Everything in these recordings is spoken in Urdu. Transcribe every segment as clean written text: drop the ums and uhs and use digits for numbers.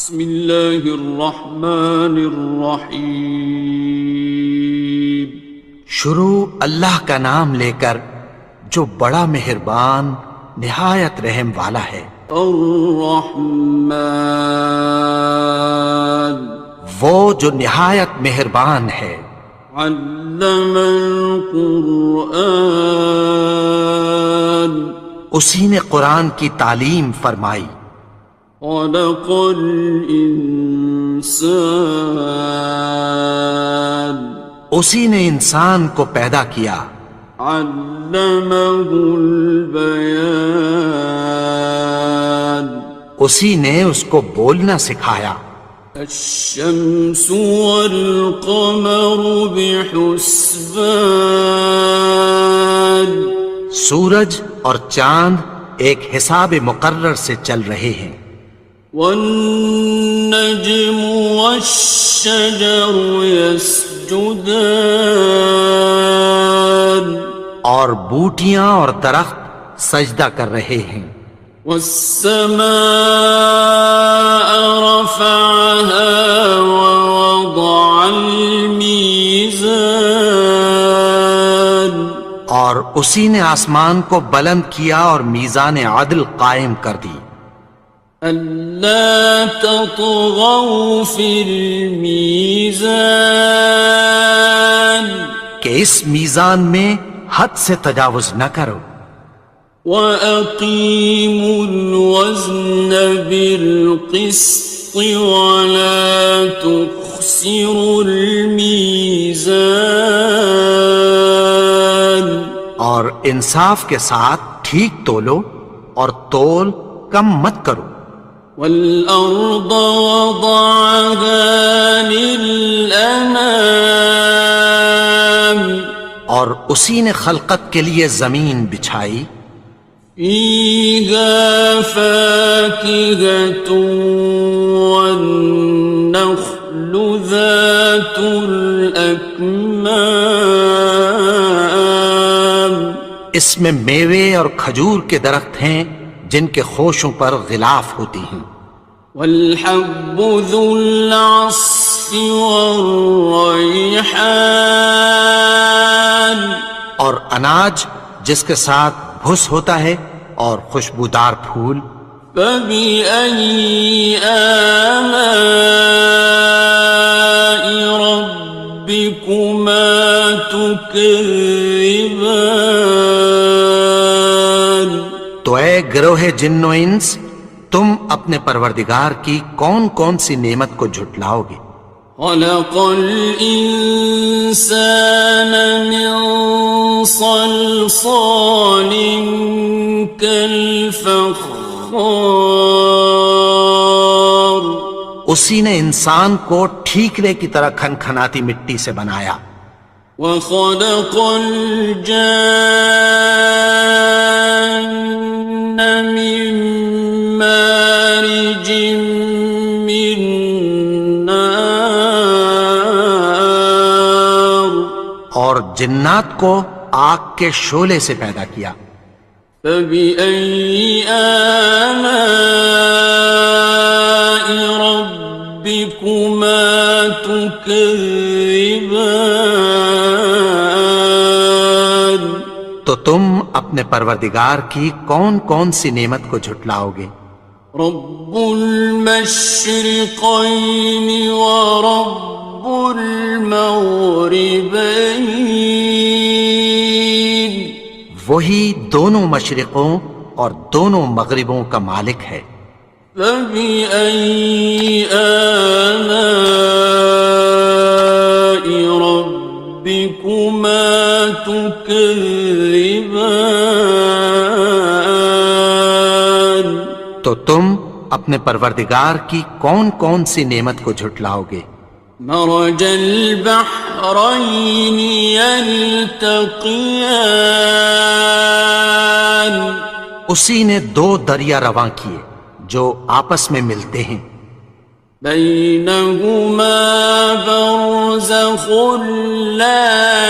بسم اللہ الرحمن الرحیم۔ شروع اللہ کا نام لے کر جو بڑا مہربان نہایت رحم والا ہے۔ الرحمن، وہ جو نہایت مہربان ہے۔ علم القرآن، اسی نے قرآن کی تعلیم فرمائی۔ خلق الانسان، اسی نے انسان کو پیدا کیا۔ علمہ البیان، اسی نے اس کو بولنا سکھایا۔ الشمس والقمر بحسبان، سورج اور چاند ایک حساب مقرر سے چل رہے ہیں۔ والنجم والشجر يسجدان، اور بوٹیاں اور درخت سجدہ کر رہے ہیں۔ والسماء رفعها ووضع الميزان، اور اسی نے آسمان کو بلند کیا اور میزان عدل قائم کر دی۔ ألا تطغوا في الميزان، کہ اس میزان میں حد سے تجاوز نہ کرو۔ وَأَقِيمُوا الْوَزْنَ بِالْقِسْطِ وَلَا تُخْسِرُوا الْمِيزَانَ، اور انصاف کے ساتھ ٹھیک تولو اور تول کم مت کرو۔ وَالْأَرْضَ وَضَعَهَا لِلْأَنَامِ، اور اسی نے خلقت کے لیے زمین بچھائی۔ فِيهَا فَاكِهَةٌ وَالنَّخْلُ ذَاتُ الْأَكْمَامِ، اس میں میوے اور کھجور کے درخت ہیں جن کے خوشوں پر غلاف ہوتی ہیں۔ وَالْحَبُّ ذُو الْعَصْفِ وَالرَّيْحَانِ، اور اناج جس کے ساتھ بھس ہوتا ہے اور خوشبودار پھول۔ فَبِأَيِّ آلَاءِ رَبِّكُمَا تُكَذِّبَانِ، تو اے گروہ جن و انس، تم اپنے پروردگار کی کون کون سی نعمت کو جھٹلاؤ گے؟ خَلَقَ الْإِنسَانَ مِنْ صَلْصَالٍ كَالْفَخَّارِ، اسی نے انسان کو ٹھیکرے کی طرح کھنکھناتی مٹی سے بنایا۔ وَخَلَقَ الْجَانَّ مِن مَّارِجٍ مِّن نَّارٍ، اور جنات کو آگ کے شعلے سے پیدا کیا۔ فَبِأَيِّ آلَاءِ رَبِّكُمَا تُكَذِّبَانِ، تو تم اپنے پروردگار کی کون کون سی نعمت کو جھٹلاؤ گے؟ رب المشرقین ورب المغربین، وہی دونوں مشرقوں اور دونوں مغربوں کا مالک ہے۔ فَبِأَيِّ آلَاءِ رَبِّكُمَا تُكَذِّبَانِ، تو تم اپنے پروردگار کی کون کون سی نعمت کو جھٹلاؤ گے؟ مرج البحرین یلتقیان، اسی نے دو دریا رواں کیے جو آپس میں ملتے ہیں۔ بینہما برزخ لا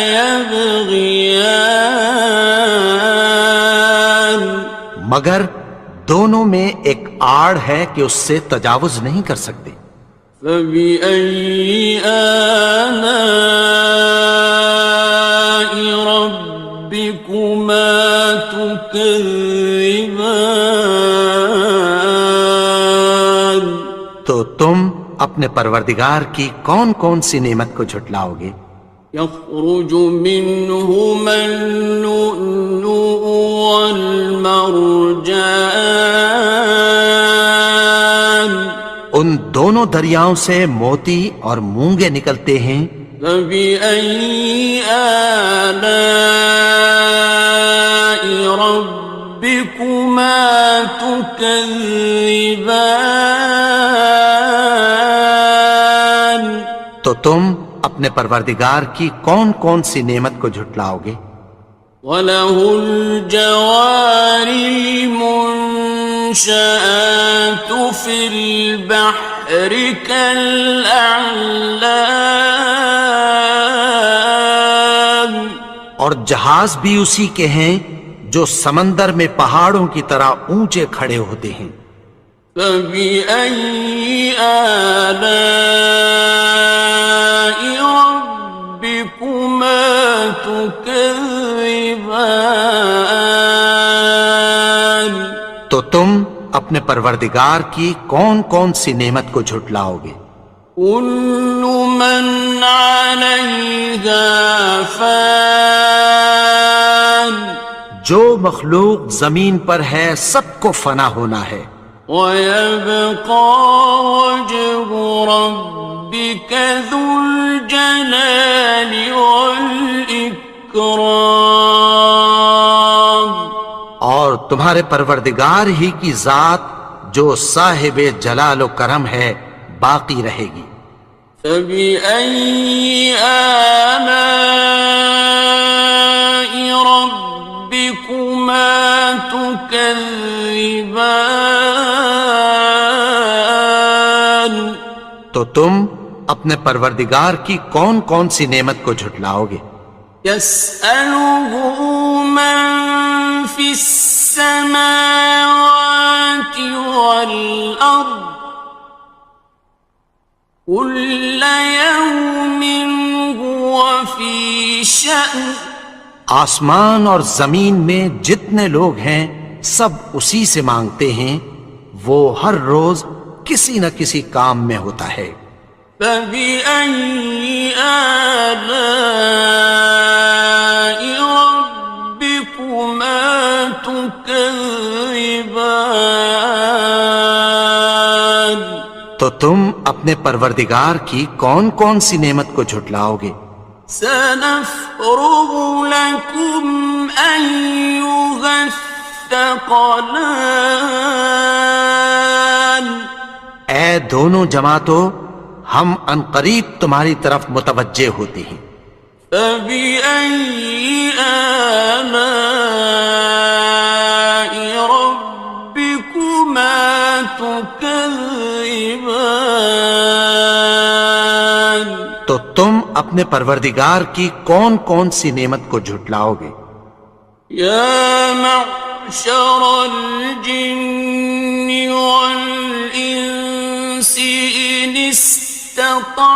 یبغیان، مگر دونوں میں ایک آڑ ہے کہ اس سے تجاوز نہیں کر سکتے۔ فبأي آلاء ربكما تكذبان؟ تو تم اپنے پروردگار کی کون کون سی نعمت کو جھٹلاؤ گے؟ يخرج منهما اللؤلؤ والمرجان ان دونوں دریاؤں سے موتی اور مونگے نکلتے ہیں۔ فبأي آلاء ربكما تكذبان؟ تو تم اپنے پروردگار کی کون کون سی نعمت کو جھٹلاؤ گے؟ وَلَهُ الْجَوَارِ الْمُنشَآتُ فِي الْبَحْرِ كَالْأَعْلَامِ، اور جہاز بھی اسی کے ہیں جو سمندر میں پہاڑوں کی طرح اونچے کھڑے ہوتے ہیں۔ فَبِأَيِّ آلَاءِ رَبِّكُمَا تُكَذِّبَانِ؟ تو تم اپنے پروردگار کی کون کون سی نعمت کو جھٹلاؤ گے؟ كُلُّ مَنْ عَلَيْهَا فَانٍ، جو مخلوق زمین پر ہے سب کو فنا ہونا ہے۔ وَيَبْقَى وَجْهُ رَبِّكَ ذُو الْجَلَالِ وَالْإِكْرَامِ، اور تمہارے پروردگار ہی کی ذات جو صاحب جلال و کرم ہے باقی رہے گی۔ فَبِأَيِّ آلَاءِ رَبِّكُمَا تُكَذِّبَانِ؟ تو تم اپنے پروردگار کی کون کون سی نعمت کو جھٹلاؤ گے؟ يَسْأَلُهُ مَن فِي السَّمَاوَاتِ وَالْأَرْضِ كُلَّ يَوْمٍ هُوَ فِي شَأْنٍ، آسمان اور زمین میں جتنے لوگ ہیں سب اسی سے مانگتے ہیں، وہ ہر روز کسی نہ کسی کام میں ہوتا ہے۔ فَبِأَيِّ آلَاءِ رَبِّكُمَا تُكَذِّبَانِ؟ تو تم اپنے پروردگار کی کون کون سی نعمت کو جھٹلاؤ گے؟ سَنَفْرُغُ لَكُمْ أَيُّهَ الثَّقَلَانِ؟ اے دونوں جماعتوں، ہم عنقریب تمہاری طرف متوجہ ہوتے ہیں۔ فَبِأَيِّ آلَاءِ رَبِّكُمَا تُكَذِّبَانِ؟ تو تم اپنے پروردگار کی کون کون سی نعمت کو جھٹلاؤ گے؟ يَا مَعْشَرَ الْجِنِّ وَالْإِنسِ إِنِ اسْتَطَعْتُمْ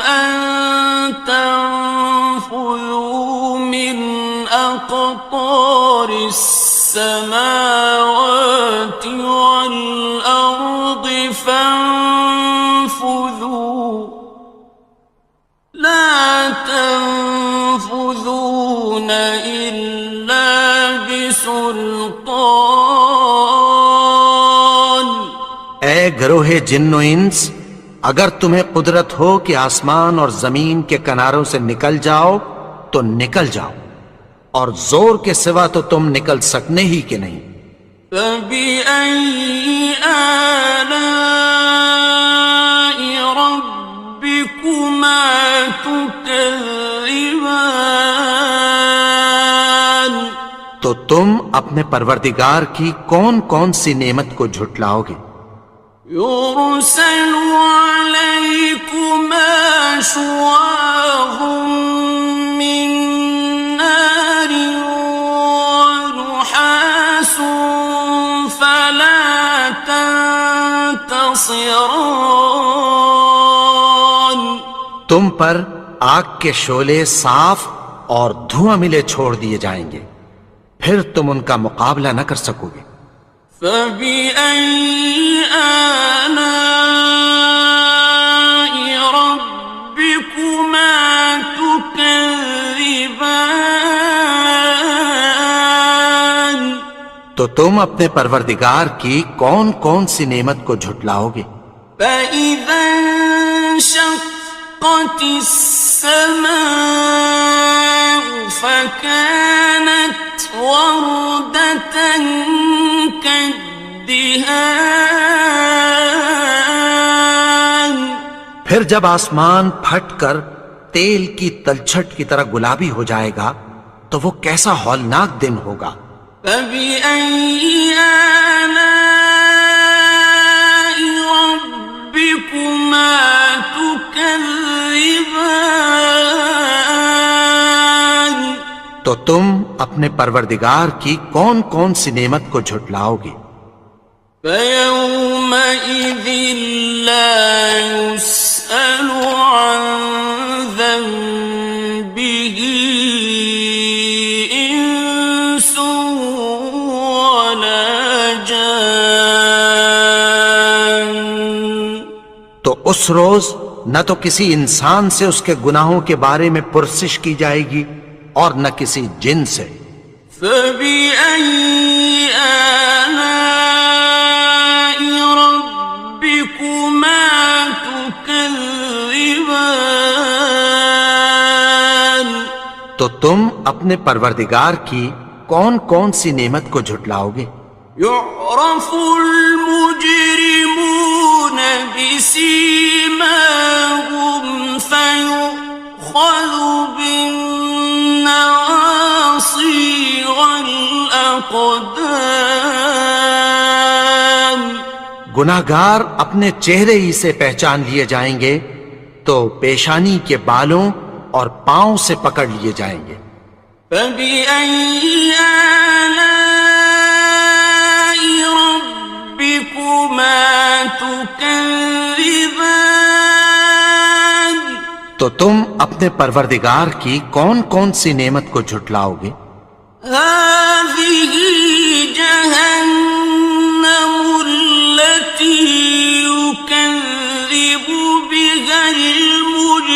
أَن تَنفُذُوا مِنْ أَقْطَارِ السَّمَاوَاتِ وَالْأَرْضِ فَانفُذُوا لَا تَنفُذُونَ إِلَّا بِسُلْطَانٍ۔ اے گروہ جن و انس، اگر تمہیں قدرت ہو کہ آسمان اور زمین کے کناروں سے نکل جاؤ تو نکل جاؤ، اور زور کے سوا تو تم نکل سکنے ہی کہ نہیں۔ فَبِأَيِّ آلَاءِ رَبِّكُمَا تُكَذِّبَانِ؟ تو تم اپنے پروردگار کی کون کون سی نعمت کو جھٹلاؤ گے؟ يُرْسَلُ عَلَيْكُمَا شُوَاظٌ مِّن نَّارٍ وَنُحَاسٌ فَلَا خاسران. تم پر آگ کے شعلے صاف اور دھواں ملے چھوڑ دیے جائیں گے، پھر تم ان کا مقابلہ نہ کر سکو گے۔ فَبِأَيِّ آلَاءِ رَبِّكُمَا تُكَذِّبَانِ. تو تم اپنے پروردگار کی کون کون سی نعمت کو جھٹلاؤ گے؟ فَإِذَا انشَقَّتِ السَّمَاءُ فَكَانَتْ وَرْدَةً كَالدِّهَانِ. پھر جب آسمان پھٹ کر تیل کی تلچھٹ کی طرح گلابی ہو جائے گا تو وہ کیسا ہولناک دن ہوگا۔ فَبِأَيِّ آلَاءِ رَبِّكُمَا تُكَذِّبَانِ. تو تم اپنے پروردگار کی کون کون سی نعمت کو جھٹلاؤ گے؟ فَيَوْمَئِذٍ لَا يُسْأَلُ عَنْ ذَنبِهِ إِنسٌ وَلَا جَانٌ. تو اس روز نہ تو کسی انسان سے اس کے گناہوں کے بارے میں پرسش کی جائے گی اور نہ کسی جن سے۔ فَبِأَيِّ آلَاءِ رَبِّكُمَا تُكَذِّبَانِ. تو تم اپنے پروردگار کی کون کون سی نعمت کو جھٹلاؤ گے؟ يُعْرَفُ الْمُجْرِمُونَ بِسِيمَاهُمْ فَيُؤْخَذُ بِالنَّوَاصِي وَالْأَقْدَامِ. گناہگار اپنے چہرے ہی سے پہچان لیے جائیں گے تو پیشانی کے بالوں اور پاؤں سے پکڑ لیے جائیں گے۔ فَبِأَيِّ آلَاءِ رَبِّكُمَا تُكَذِّبَانِ. تو تم اپنے پروردگار کی کون کون سی نعمت کو جھٹلاؤ گے؟ هَٰذِهِ جَهَنَّمُ الَّتِي يُكَذِّبُ بِهَا الْمُجْرِمُونَ.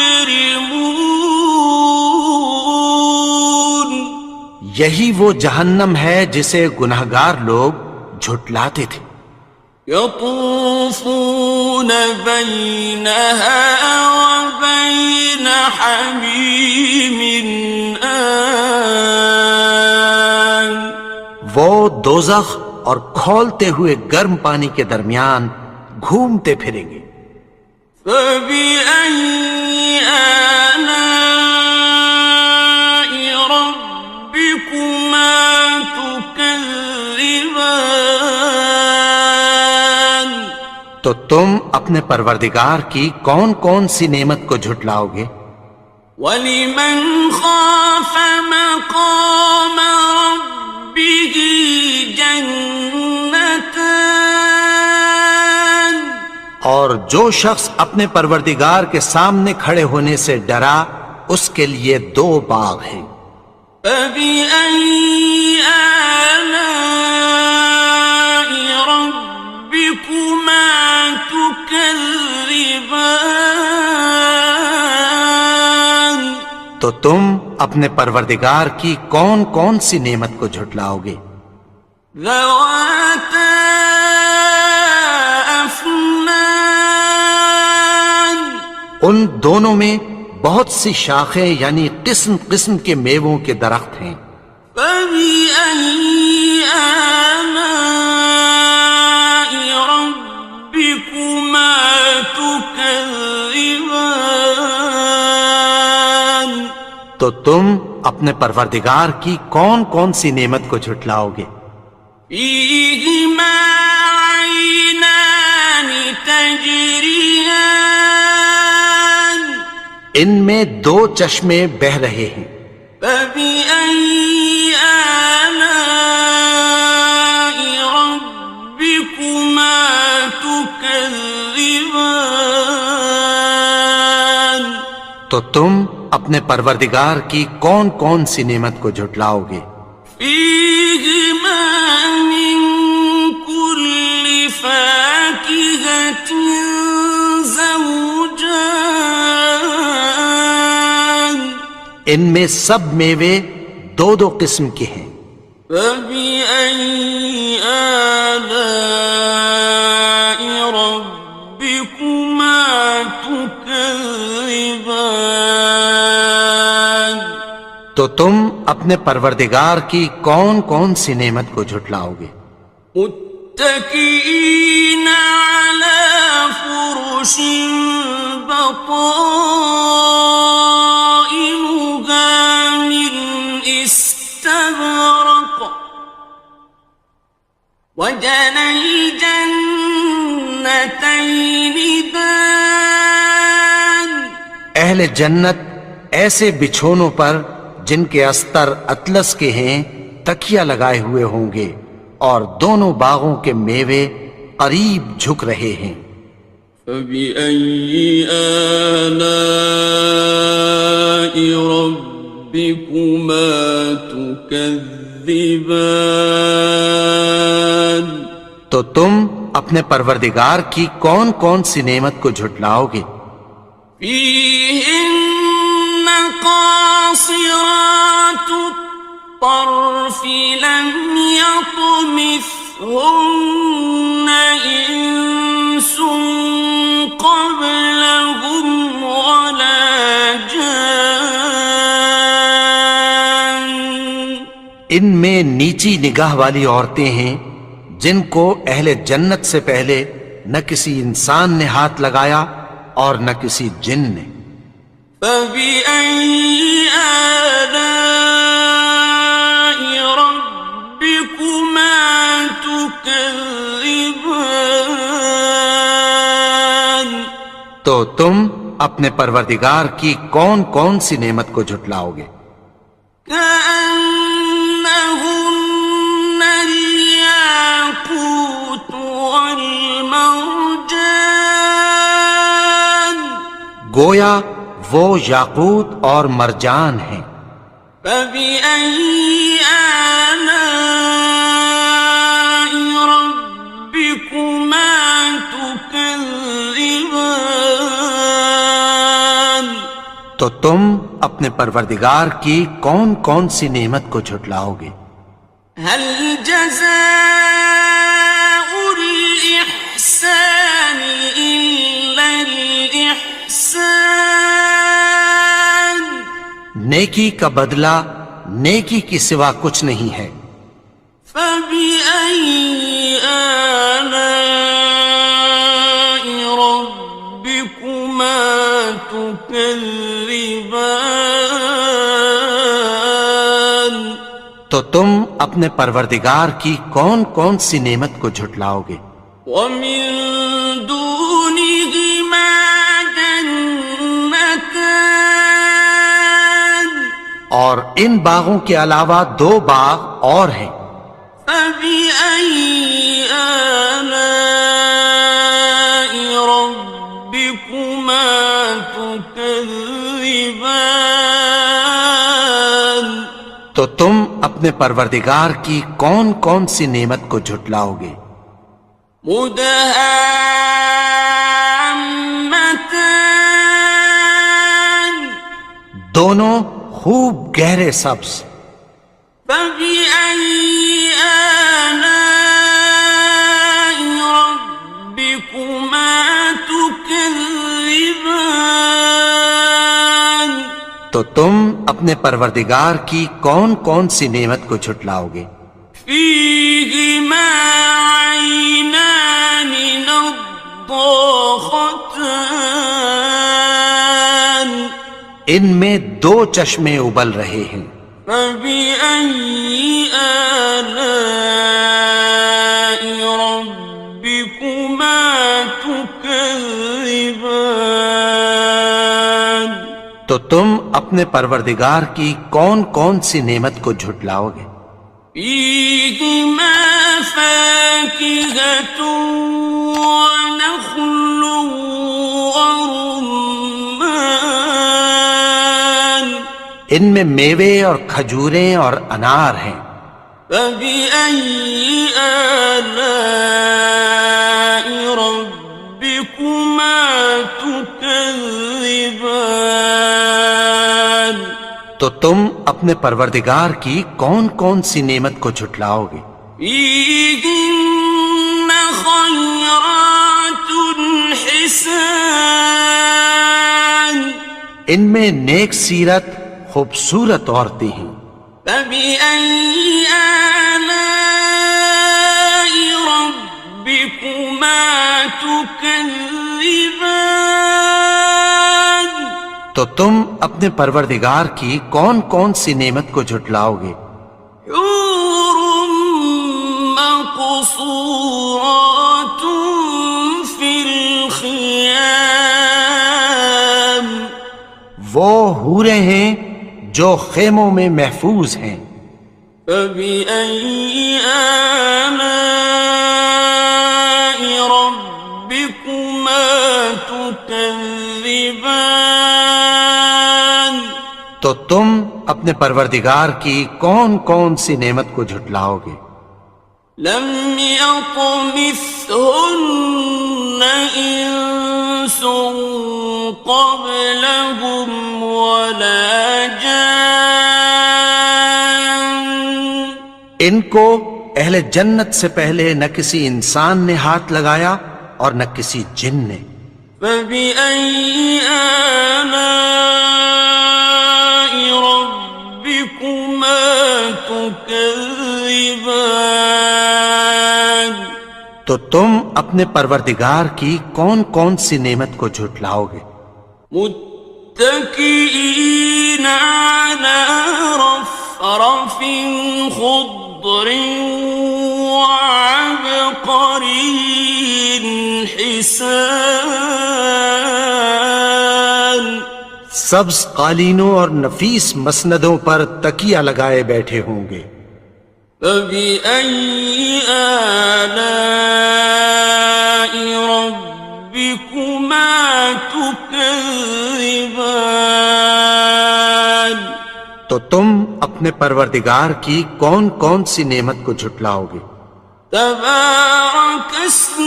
یہی وہ جہنم ہے جسے گناہگار لوگ جھٹلاتے تھے۔ يَطُوفُونَ بَيْنَهَا وَبَيْنَ حَمِيمٍ آنٍ. وہ دوزخ اور کھولتے ہوئے گرم پانی کے درمیان گھومتے پھریں گے۔ فَبِأَيِّ آلَاءِ رَبِّكُمَا تُكَذِّبَانِ. تو تم اپنے پروردگار کی کون کون سی نعمت کو جھٹلاؤ گے؟ وَلِمَنْ خَافَ مَقَامَ رَبِّهِ جَنَّتَانِ. اور جو شخص اپنے پروردگار کے سامنے کھڑے ہونے سے ڈرا اس کے لیے 2 باغ ہیں۔ فَبِأَيِّ آلَاءِ رَبِّكُمَا تُكَذِّبَانِ. تو تم اپنے پروردگار کی کون کون سی نعمت کو جھٹلاؤ گے؟ ذَوَاتَا أَفْنَانٍ. ان دونوں میں بہت سی شاخیں یعنی قسم قسم کے میووں کے درخت ہیں۔ فَبِأَيِّ آلَاءِ رَبِّكُمَا تُكَذِّبَانِ. تو تم اپنے پروردگار کی کون کون سی نعمت کو جھٹلاؤ گے؟ فِيهِمَا عَيْنَانِ تَجْرِيَانِ. ان میں 2 چشمے بہہ رہے ہیں۔ فَبِأَيِّ آلَاءِ رَبِّكُمَا تُكَذِّبَانِ. تكذبان تو تم اپنے پروردگار کی کون کون سی نعمت کو جھٹلاؤ گے؟ فيهما من كل فاكهة زوجان ان میں سب میوے دو دو قسم کے ہیں۔ فبأي آلاء ربكما تكذبان تو تم اپنے پروردگار کی کون کون سی نعمت کو جھٹلاؤ گے؟ متكئين على فرش بطائنها من استبرق وجنى الجنتين دان اہل جنت ایسے بچھونوں پر جن کے استر اطلس کے ہیں تکیہ لگائے ہوئے ہوں گے، اور دونوں باغوں کے میوے قریب جھک رہے ہیں۔ فبأي آلاء ربكما تكذبان تو تم اپنے پروردگار کی کون کون سی نعمت کو جھٹلاؤ گے؟ فيهن قاصرات الطرف لم يطمثهن إنس قبلهم ولا جان ان میں نیچی نگاہ والی عورتیں ہیں جن کو اہل جنت سے پہلے نہ کسی انسان نے ہاتھ لگایا اور نہ کسی جن نے۔ فبأي آلاء ربكما تكذبان تو تم اپنے پروردگار کی کون کون سی نعمت کو جھٹلاؤ گے؟ كأنهن الياقوت والمرجان گویا وہ یاقوت اور مرجان ہیں۔ فبأي آلاء ربكما تكذبان تو تم اپنے پروردگار کی کون کون سی نعمت کو جھٹلاؤ گے؟ هل جزاء الإحسان إلا الإحسان نیکی کا بدلہ نیکی کی سوا کچھ نہیں ہے۔ فبأي آلاء ربكما تكذبان تو تم اپنے پروردگار کی کون کون سی نعمت کو جھٹلاؤ گے؟ ومن دونهما جنتان اور ان باغوں کے علاوہ دو باغ اور ہیں۔ فبأي آلاء ربكما تكذبان تو تم اپنے پروردگار کی کون کون سی نعمت کو جھٹلاؤ گے؟ مدهامتان دونوں خوب گہرے سبز۔ فبأي آلاء ربكما تكذبان تو تم اپنے پروردگار کی کون کون سی نعمت کو جھٹلاؤ گے؟ فيهما عينان نضاختان ان میں دو چشمے ابل رہے ہیں۔ فبأي آلاء ربكما تكذبان تو تم اپنے پروردگار کی کون کون سی نعمت کو جھٹلاؤ گے؟ فيهما فاكهة ونخل ان میں میوے اور کھجوریں اور انار ہیں. فبأي آلاء ربكما تكذبان تو تم اپنے پروردگار کی کون کون سی نعمت کو جھٹلاؤ گے؟ فيهن خيرات حسان ان میں نیک سیرت خوبصورت عورتیں ہیں. فبأي آلاء ربكما تكذبان تو تم اپنے پروردگار کی کون کون سی نعمت کو جھٹلاؤ گے؟ حور مقصورات في الخيام وہ حوریں ہیں جو خیموں میں محفوظ ہیں. فبأي آلاء ربكما تكذبان تو تم اپنے پروردگار کی کون کون سی نعمت کو جھٹلاؤ گے؟ لم يطمثهن إنس قبلهم ولا جان ان کو اہل جنت سے پہلے نہ کسی انسان نے ہاتھ لگایا اور نہ کسی جن نے. فبأي آلاء ربكما تكذبان تو تم اپنے پروردگار کی کون کون سی نعمت کو جھٹلاؤ گے؟ متكئين على رفرف خضر وعبقري حسان سبز قالینوں اور نفیس مسندوں پر تکیہ لگائے بیٹھے ہوں گے. فبأي آلاء ربكما تكذبان تو تم اپنے پروردگار کی کون کون سی نعمت کو جھٹلاؤ گے؟ تبارك اسم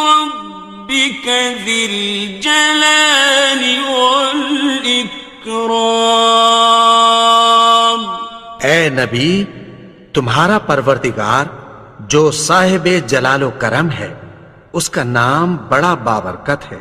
ربك ذي الجلال والإكرام اے نبی، تمہارا پروردگار جو صاحب جلال و کرم ہے، اس کا نام بڑا بابرکت ہے.